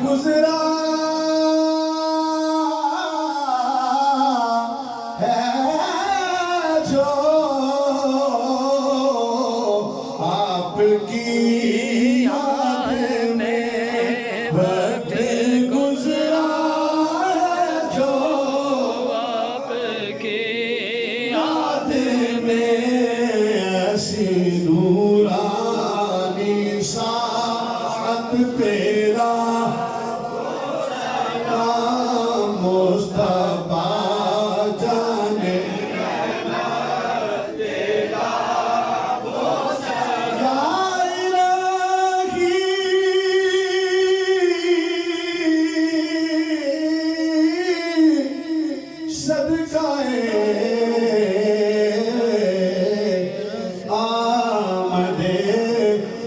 گزرا ہے جو آپ کی یاد میں وقت گزرا ہے جو آپ کی یاد میں ایسی نورانی ساعت تیرا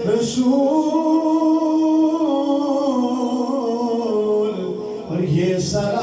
رسول اور یہ سر